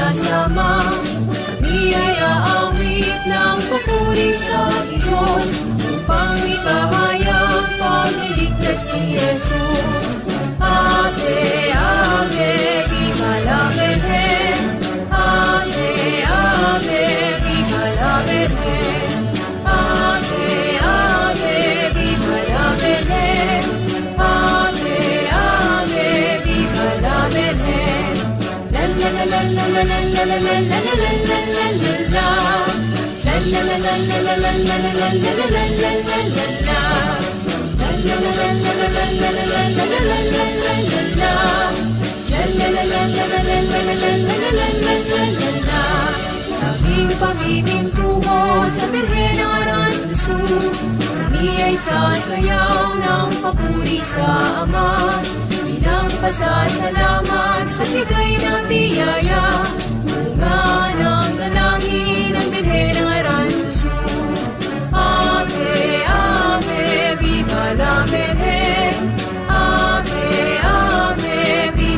magsasama. Kami ay aawit ng papuri sa Diyos, upang ikahayag pagliligtas ni Jesus. Ave, Ave, viva la Virgen. Ave, Ave, viva la Virgen. Ave, Ave, viva la Virgen. Ave, Ave, viva la Virgen. La la la la la la la la la la la la la la la. La la la la la la la la la la la la la la la. Sa aming pag-ibig tungo sa Birhen ng Aransusu, kami ay sasayaw ng papuri sa Ama, bilang pasasalamat sa bigay na biyaya, bunga ng